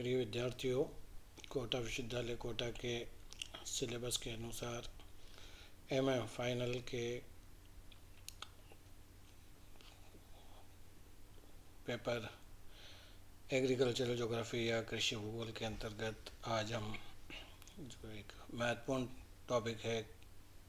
प्रिय विद्यार्थियों, कोटा विश्वविद्यालय कोटा के सिलेबस के अनुसार एमए फाइनल के पेपर एग्रीकल्चरल ज्योग्राफी या कृषि भूगोल के अंतर्गत आज हम जो एक महत्वपूर्ण टॉपिक है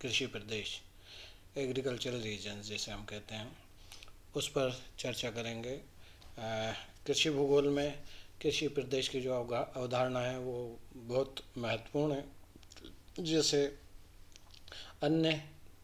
कृषि प्रदेश, एग्रीकल्चरल रीजन्स जिसे हम कहते हैं, उस पर चर्चा करेंगे। कृषि भूगोल में कृषि प्रदेश की जो अवधारणा है वो बहुत महत्वपूर्ण है। जैसे अन्य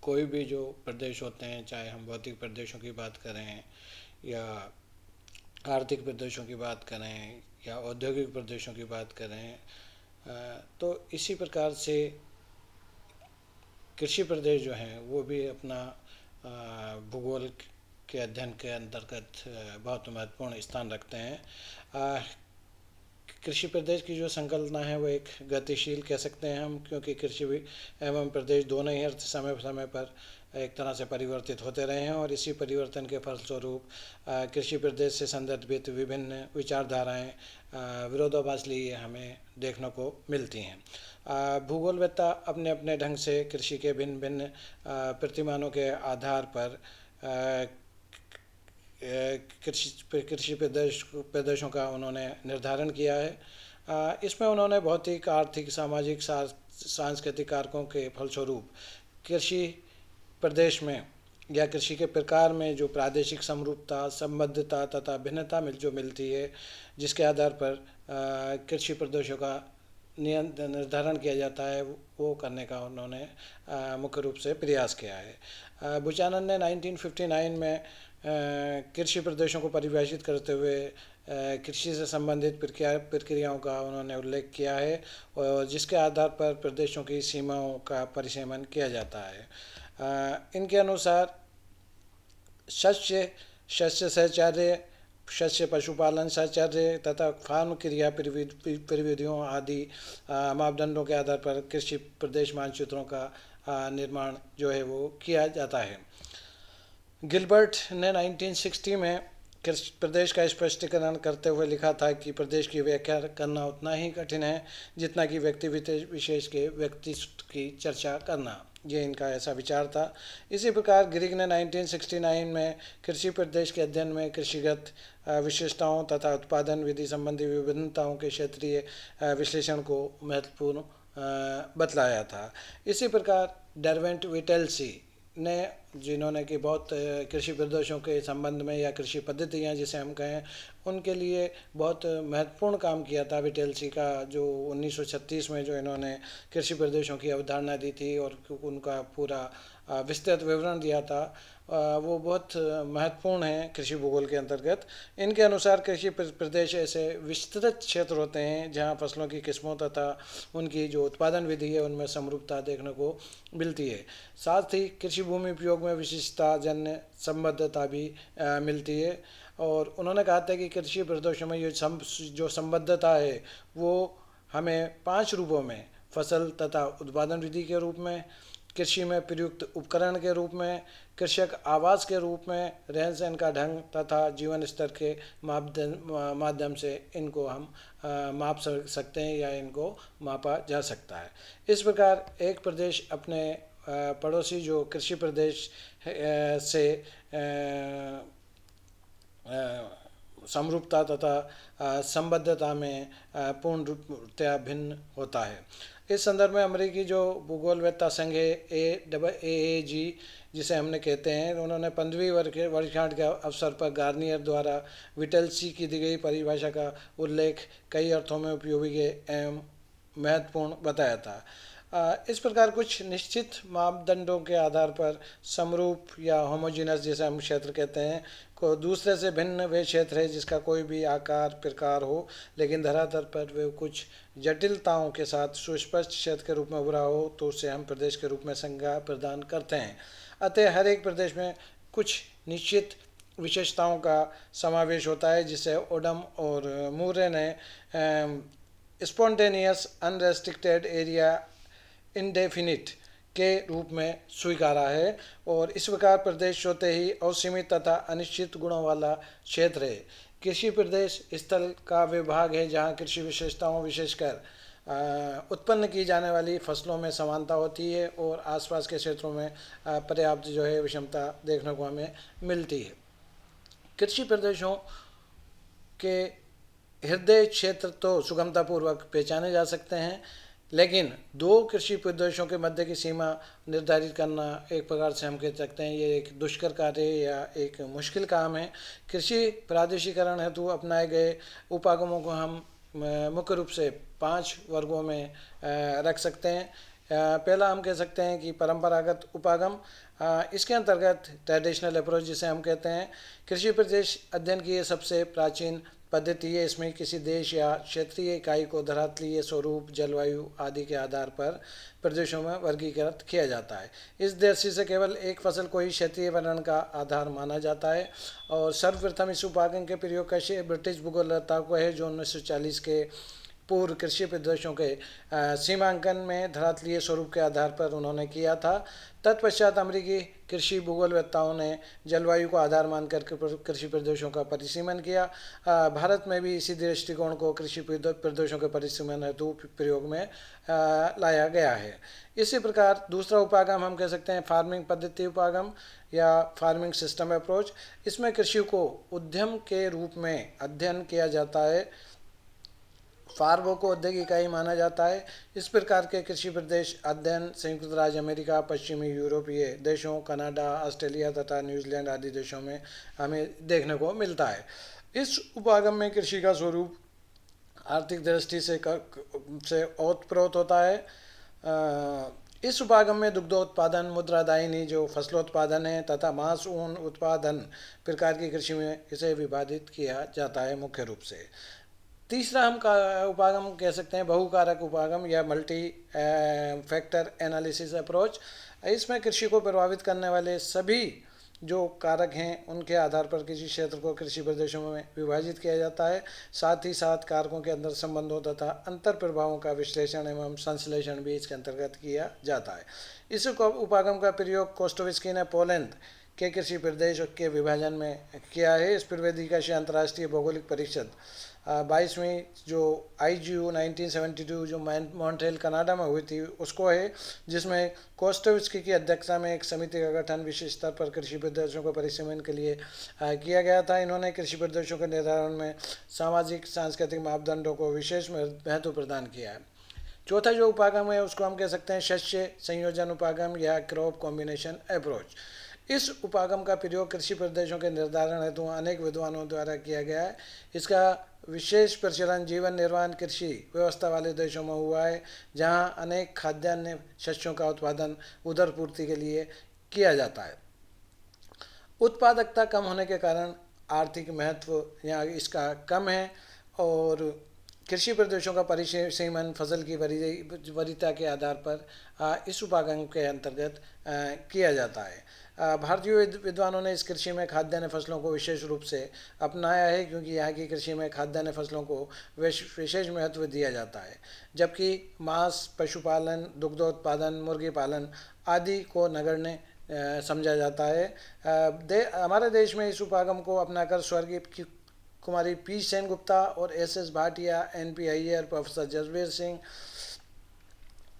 कोई भी जो प्रदेश होते हैं, चाहे हम भौतिक प्रदेशों की बात करें या आर्थिक प्रदेशों की बात करें या औद्योगिक प्रदेशों की बात करें, तो इसी प्रकार से कृषि प्रदेश जो हैं वो भी अपना भूगोल के अध्ययन के अंतर्गत बहुत महत्वपूर्ण स्थान रखते हैं। कृषि प्रदेश की जो संकल्पना है वो एक गतिशील कह सकते हैं हम, क्योंकि कृषि एवं प्रदेश दोनों ही अर्थ समय समय पर एक तरह से परिवर्तित होते रहे हैं और इसी परिवर्तन के फलस्वरूप कृषि प्रदेश से संदर्भित विभिन्न विचारधाराएं विरोधाभासी हमें देखने को मिलती हैं। भूगोलवेत्ता अपने अपने ढंग से कृषि के भिन्न भिन्न प्रतिमानों के आधार पर कृषि प्रदेशों का उन्होंने निर्धारण किया है। इसमें उन्होंने भौतिक, आर्थिक, सामाजिक, सांस्कृतिक कारकों के फलस्वरूप कृषि प्रदेश में या कृषि के प्रकार में जो प्रादेशिक समरूपता, संबद्धता तथा भिन्नता जो मिलती है, जिसके आधार पर कृषि प्रदेशों का निर्धारण किया जाता है, वो करने का उन्होंने मुख्य रूप से प्रयास किया है। बुचानन ने 1959 में कृषि प्रदेशों को परिभाषित करते हुए कृषि से संबंधित प्रक्रियाओं का उन्होंने उल्लेख किया है और जिसके आधार पर प्रदेशों की सीमाओं का परिसीमन किया जाता है। इनके अनुसार शस्य सहचर्य, शस्य पशुपालन सहचर्य तथा फार्म क्रिया प्रविधियों आदि मापदंडों के आधार पर कृषि प्रदेश मानचित्रों का निर्माण जो है वो किया जाता है। गिलबर्ट ने 1960 में प्रदेश का स्पष्टीकरण करते हुए लिखा था कि प्रदेश की व्याख्या करना उतना ही कठिन है जितना कि व्यक्ति विशेष के व्यक्तित्व की चर्चा करना। ये इनका ऐसा विचार था। इसी प्रकार ग्रीक ने 1969 में कृषि प्रदेश के अध्ययन में कृषिगत विशेषताओं तथा उत्पादन विधि संबंधी विभिन्नताओं के क्षेत्रीय विश्लेषण को महत्वपूर्ण बतलाया था। इसी प्रकार डरवेंट विटेल्सी ने, जिन्होंने कि बहुत कृषि प्रदेशों के संबंध में या कृषि पद्धतियाँ जिसे हम कहें, उनके लिए बहुत महत्वपूर्ण काम किया था। विटेल्सी का जो 1936 में जो इन्होंने कृषि प्रदेशों की अवधारणा दी थी और उनका पूरा विस्तृत विवरण दिया था, वो बहुत महत्वपूर्ण है कृषि भूगोल के अंतर्गत। इनके अनुसार कृषि प्रदेश ऐसे विस्तृत क्षेत्र होते हैं जहाँ फसलों की किस्मों तथा उनकी जो उत्पादन विधि है उनमें समरूपता देखने को मिलती है। साथ ही कृषि भूमि उपयोग में विशिष्टता जन्य संबद्धता भी मिलती है। और उन्होंने कहा था कि कृषि प्रदेशों में ये जो संबद्धता है वो हमें 5 रूपों में, फसल तथा उत्पादन विधि के रूप में, कृषि में प्रयुक्त उपकरण के रूप में, कृषक आवास के रूप में, रहन सहन का ढंग तथा जीवन स्तर के माध्यम से इनको हम माप सकते हैं या इनको मापा जा सकता है। इस प्रकार एक प्रदेश अपने पड़ोसी जो कृषि प्रदेश से समरूपता तथा संबद्धता में पूर्ण रूपतया भिन्न होता है। इस संदर्भ में अमेरिकी जो भूगोलवेत्ता संघ है AAAG जिसे हमने कहते हैं, उन्होंने 15वीं वर्षगांठ के अवसर पर गार्नियर द्वारा विटेल्सी की दी गई परिभाषा का उल्लेख कई अर्थों में उपयोगी एवं महत्वपूर्ण बताया था। इस प्रकार कुछ निश्चित मापदंडों के आधार पर समरूप या होमोजीनस जिसे हम क्षेत्र कहते हैं को दूसरे से भिन्न वे क्षेत्र है जिसका कोई भी आकार प्रकार हो लेकिन धरातल पर वे कुछ जटिलताओं के साथ सुस्पष्ट क्षेत्र के रूप में उभरा हो, तो उसे हम प्रदेश के रूप में संज्ञा प्रदान करते हैं। अतः हर एक प्रदेश में कुछ निश्चित विशेषताओं का समावेश होता है जिसे ओडम और मूरे ने स्पॉन्टेनियस अनरेस्ट्रिक्टेड एरिया इंडेफिनिट के रूप में स्वीकारा है। और इस प्रकार प्रदेश होते ही असीमित तथा अनिश्चित गुणों वाला क्षेत्र है। कृषि प्रदेश स्थल का विभाग है जहाँ कृषि विशेषताओं विशेषकर उत्पन्न की जाने वाली फसलों में समानता होती है और आसपास के क्षेत्रों में पर्याप्त जो है विषमता देखने को हमें मिलती है। कृषि प्रदेशों के हृदय क्षेत्र तो सुगमतापूर्वक पहचाने जा सकते हैं, लेकिन दो कृषि प्रदेशों के मध्य की सीमा निर्धारित करना एक प्रकार से हम कह सकते हैं ये एक दुष्कर कार्य या एक मुश्किल काम है। कृषि प्रादेशिकरण हेतु अपनाए गए उपागमों को हम मुख्य रूप से 5 वर्गों में रख सकते हैं। पहला हम कह सकते हैं कि परंपरागत उपागम। इसके अंतर्गत ट्रेडिशनल अप्रोच जिसे हम कहते हैं, कृषि प्रदेश अध्ययन की ये सबसे प्राचीन पद्धति है। इसमें किसी देश या क्षेत्रीय इकाई को धरातलीय स्वरूप, जलवायु आदि के आधार पर प्रदेशों में वर्गीकृत किया जाता है। इस दृष्टि से केवल एक फसल को ही क्षेत्रीय वर्णन का आधार माना जाता है और सर्वप्रथम इस उपागम के प्रयोग का श्रेय ब्रिटिश भूगोलवेत्ताओं को है, जो 1940 के पूर्व कृषि प्रदेशों के सीमांकन में धरातलीय स्वरूप के आधार पर उन्होंने किया था। तत्पश्चात अमेरिकी कृषि भूगोलवेत्ताओं ने जलवायु को आधार मानकर कृषि प्रदेशों का परिसीमन किया। भारत में भी इसी दृष्टिकोण को कृषि प्रदेशों के परिसीमन हेतु प्रयोग में लाया गया है। इसी प्रकार दूसरा उपागम हम कह सकते हैं फार्मिंग पद्धति उपागम या फार्मिंग सिस्टम अप्रोच। इसमें कृषि को उद्यम के रूप में अध्ययन किया जाता है, फार्मों को औद्योगिक इकाई माना जाता है। इस प्रकार के कृषि प्रदेश अध्ययन संयुक्त राज्य अमेरिका, पश्चिमी यूरोपीय देशों, कनाडा, ऑस्ट्रेलिया तथा न्यूजीलैंड आदि देशों में हमें देखने को मिलता है। इस उपागम में कृषि का स्वरूप आर्थिक दृष्टि से ओतप्रोत होता है। इस उपागम में दुग्धोत्पादन, मुद्रादायिनी जो फसलोत्पादन है तथा मांस ऊन उत्पादन प्रकार की कृषि में इसे विभाजित किया जाता है मुख्य रूप से। तीसरा हम उपागम कह सकते हैं बहुकारक उपागम या मल्टी फैक्टर एनालिसिस अप्रोच। इसमें कृषि को प्रभावित करने वाले सभी जो कारक हैं उनके आधार पर किसी क्षेत्र को कृषि प्रदेशों में विभाजित किया जाता है। साथ ही साथ कारकों के अंदर संबंधों तथा अंतर प्रभावों का विश्लेषण एवं संश्लेषण भी इसके अंतर्गत किया जाता है। इस उपागम का प्रयोग कोस्टोविस्की ने पोलैंड के कृषि प्रदेश के विभाजन में किया है। इस प्रविधि का श्रेय अंतर्राष्ट्रीय भौगोलिक परिषद 22वीं जो IGU 1972 जो मॉन्ट्रियल कनाडा में हुई थी उसको है, जिसमें कोस्टोविस्की की अध्यक्षता में एक समिति का गठन विशेष स्तर पर कृषि प्रदेशों को परिसीमन के लिए किया गया था। इन्होंने कृषि प्रदेशों के निर्धारण में सामाजिक सांस्कृतिक मापदंडों को विशेष महत्व प्रदान किया है। चौथा जो उपागम है उसको हम कह सकते हैं शस्य संयोजन उपागम या क्रॉप कॉम्बिनेशन अप्रोच। इस उपागम का प्रयोग कृषि प्रदेशों के निर्धारण हेतु अनेक विद्वानों द्वारा किया गया है। इसका विशेष प्रचलन जीवन निर्वाह कृषि व्यवस्था वाले देशों में हुआ है, जहां अनेक खाद्यान्न शस्यों का उत्पादन उदर पूर्ति के लिए किया जाता है। उत्पादकता कम होने के कारण आर्थिक महत्व यहाँ इसका कम है और कृषि प्रदेशों का परिसीमन फसल की वरीयता के आधार पर इस उपागम के अंतर्गत किया जाता है। भारतीय विद्वानों ने इस कृषि में खाद्यान्न फसलों को विशेष रूप से अपनाया है, क्योंकि यहाँ की कृषि में खाद्यान्न फसलों को विशेष महत्व दिया जाता है, जबकि मांस, पशुपालन, दुग्धोत्पादन, मुर्गी पालन आदि को नगण्य समझा जाता है। हमारे देश में इस उपागम को अपनाकर स्वर्गीय कुमारी P सेनगुप्ता और SS Bhatia, NP Iyer, professor Jasbir Singh,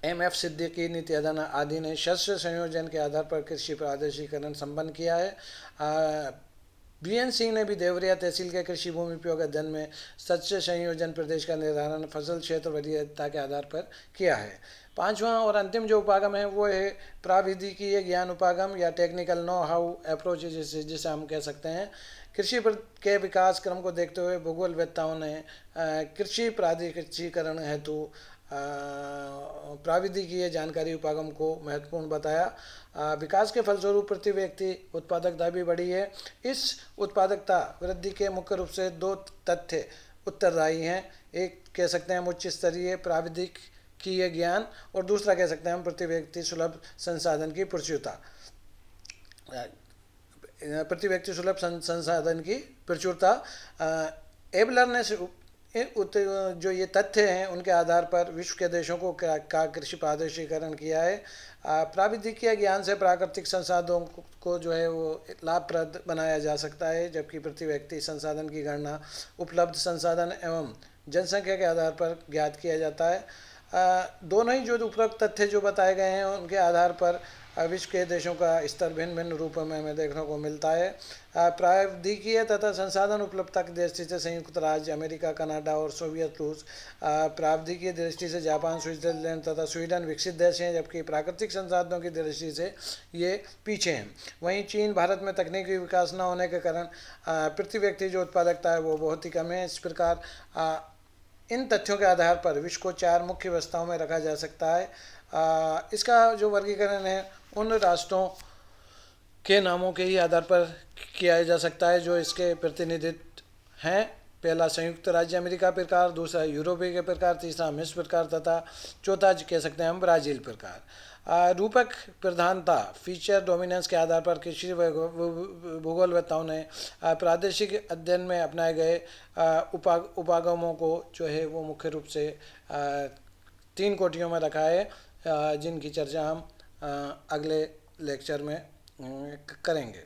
MF Siddiqui, Nityanand आदि ने शस्य संयोजन के आधार पर कृषि प्रादेशिकरण संपन्न किया है। BN सिंह ने भी देवरिया तहसील के कृषि भूमि उपयोग अध्ययन में शस्य संयोजन प्रदेश का निर्धारण फसल क्षेत्र वरीयता के आधार पर किया है। पांचवा और अंतिम जो उपागम है वो है प्राविधिकीय ज्ञान उपागम या टेक्निकल नो हाउ अप्रोच, जिसे हम कह सकते हैं। कृषि के विकास क्रम को देखते हुए भूगोलवेत्ताओं ने कृषि प्राधिकरण हेतु प्राविधिकीय जानकारी उपागम को महत्वपूर्ण बताया। विकास के फलस्वरूप प्रति व्यक्ति उत्पादकता भी बढ़ी है। इस उत्पादकता वृद्धि के मुख्य रूप से दो तथ्य उत्तरदायी हैं। एक कह सकते हैं हम उच्च स्तरीय प्राविधिकीय ज्ञान और दूसरा कह सकते हैं हम प्रति व्यक्ति सुलभ संसाधन की प्रचुरता। प्रति व्यक्ति सुलभ संसाधन की प्रचुरता। एबलर ने जो ये तथ्य हैं उनके आधार पर विश्व के देशों को का कृषि पारदर्शीकरण किया है। प्राविधिकीय ज्ञान से प्राकृतिक संसाधनों को जो है वो लाभप्रद बनाया जा सकता है, जबकि प्रति व्यक्ति संसाधन की गणना उपलब्ध संसाधन एवं जनसंख्या के आधार पर ज्ञात किया जाता है। दोनों ही जो उपरोक्त तथ्य जो बताए गए हैं उनके आधार पर विश्व के देशों का स्तर भिन्न भिन्न रूपों में हमें देखने को मिलता है। प्राविधिकीय तथा संसाधन उपलब्धता की दृष्टि से संयुक्त राज्य अमेरिका, कनाडा और सोवियत रूस, प्राविधिकीय दृष्टि से जापान, स्विट्जरलैंड तथा स्वीडन विकसित देश हैं, जबकि प्राकृतिक संसाधनों की दृष्टि से ये पीछे हैं। वहीं चीन, भारत में तकनीकी विकास न होने के कारण प्रति व्यक्ति जो उत्पादकता है वो बहुत ही कम है। इस प्रकार इन तथ्यों के आधार पर विश्व को 4 मुख्य अवस्थाओं में रखा जा सकता है। इसका जो वर्गीकरण है उन राष्ट्रों के नामों के ही आधार पर किया जा सकता है जो इसके प्रतिनिधित्व हैं। पहला संयुक्त राज्य अमेरिका प्रकार, दूसरा यूरोपीय के प्रकार, तीसरा मिस्र प्रकार तथा चौथा कह सकते हैं हम ब्राज़ील प्रकार। रूपक प्रधानता फीचर डोमिनेंस के आधार पर कृषि भूगोलवेत्ताओं ने प्रादेशिक अध्ययन में अपनाए गए उपागमों को जो है वो मुख्य रूप से 3 कोटियों में रखा है, जिनकी चर्चा हम अगले लेक्चर में करेंगे।